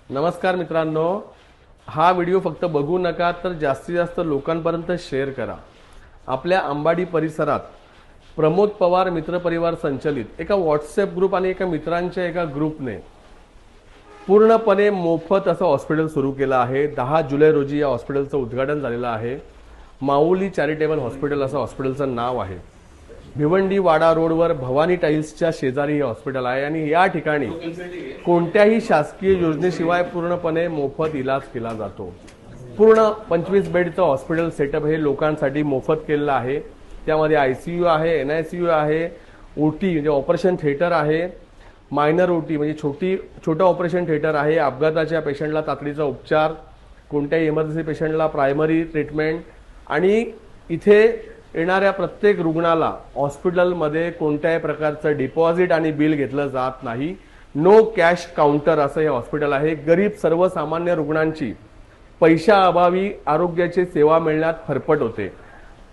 नमस्कार मित्रांनो, हा व्हिडिओ फक्त बघू नका तर जास्तीत जास्त लोकांपर्यंत शेअर करा। आपल्या अंबाडी परिसरात प्रमोद पवार मित्र परिवार संचलित एका व्हॉट्सॲप ग्रुप आणि एका मित्रांच्या एका ग्रुपने पूर्णपणे मोफत असं हॉस्पिटल सुरू केलं आहे। 10 जुलै रोजी या हॉस्पिटलचं उद्घाटन झालेलं आहे। माऊली चॅरिटेबल हॉस्पिटल असं हॉस्पिटलचं नाव आहे। भिवंडी वाडा रोडवर भवानी टाइल्सच्या शेजारी हे हॉस्पिटल आहे आणि या ठिकाणी कोणत्याही शासकीय योजनेशिवाय पूर्णपणे मोफत इलाज केला जातो। पूर्ण 25 बेडचं हॉस्पिटल सेटअप हे लोकांसाठी मोफत केलेलं आहे। त्यामध्ये आयसीयू आहे, एनआयसीयू आहे, ओटी म्हणजे ऑपरेशन थिएटर आहे, मायनर ओटी म्हणजे छोटं ऑपरेशन थिएटर आहे, अपघाताच्या पेशंटला तातडीचा उपचार, कोणत्याही इमर्जन्सी पेशंटला प्रायमरी ट्रीटमेंट आणि इथे येणाऱ्या प्रत्येक रुग्णाला हॉस्पिटलमध्ये कोणत्याही प्रकारचं डिपॉझिट आणि बिल घेतलं जात नाही। नो कॅश काउंटर असं हे हॉस्पिटल आहे। गरीब सर्वसामान्य रुग्णांची पैशाअभावी आरोग्याची सेवा मिळण्यात फरफट होते।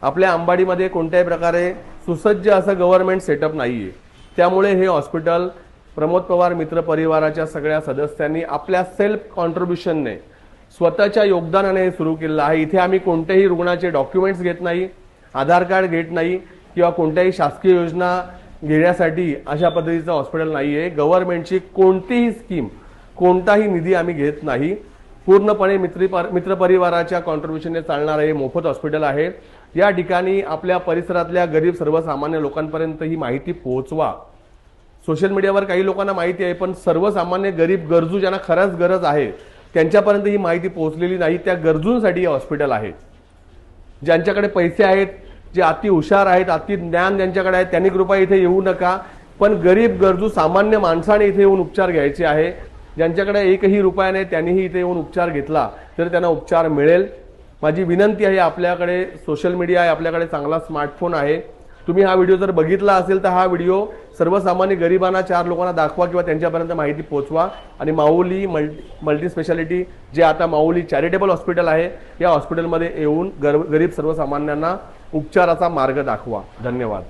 आपल्या अंबाडीमध्ये कोणत्याही प्रकारे सुसज्ज असं गव्हर्नमेंट सेटअप नाहीये। त्यामुळे हे हॉस्पिटल प्रमोद पवार मित्र परिवाराच्या सगळ्या सदस्यांनी आपल्या सेल्फ कॉन्ट्रिब्युशनने स्वतःच्या योगदानाने सुरू केलेलं आहे। इथे आम्ही कोणत्याही रुग्णाचे डॉक्युमेंट्स घेत नाही, आधार कार्ड घेत नाही किंवा कोणत्याही शासकीय योजना घेण्यासाठी अशा पद्धतीचं हॉस्पिटल नाहीये। गव्हर्नमेंटची कोणतीही स्कीम, कोणताही निधी आम्ही घेत नाही। पूर्णपणे मित्र परिवाराच्या कॉन्ट्रिब्युशनने चालणारे हे मोफत हॉस्पिटल आहे। या ठिकाणी आपल्या परिसरातल्या गरीब सर्वसामान्य लोकांपर्यंत ही माहिती पोहोचवा। सोशल मीडियावर काही लोकांना माहिती आहे, पण सर्वसामान्य गरीब गरजू ज्यांना खरंच गरज आहे त्यांच्यापर्यंत ही माहिती पोहोचलेली नाही। त्या गरजूंसाठी हे हॉस्पिटल आहे। ज्यांच्याकडे पैसे आहेत, जे अति हुशार आहेत, अति ज्ञान ज्यांच्याकडे आहे त्यांनी कृपया इथे येऊ नका, पण गरीब गरजू सामान्य माणसाने इथे येऊन उपचार घ्यायचे आहे। ज्यांच्याकडे एकही रुपया नाही त्यांनीही इथे येऊन उपचार घेतला तर त्यांना उपचार मिळेल। माझी विनंती आहे, आपल्याकडे सोशल मीडिया आहे, आपल्याकडे चांगला स्मार्टफोन आहे, तुम्ही हा व्हिडिओ जर बघितला असेल तर हा व्हिडिओ सर्वसामान्य गरिबांना 4 लोकांना दाखवा किंवा त्यांच्यापर्यंत माहिती पोहोचवा। आणि माऊली मल्टी स्पेशालिटी जे आता माऊली चॅरिटेबल हॉस्पिटल आहे या हॉस्पिटलमध्ये येऊन गरीब सर्वसामान्यांना उपचाराचा मार्ग दाखवा। धन्यवाद।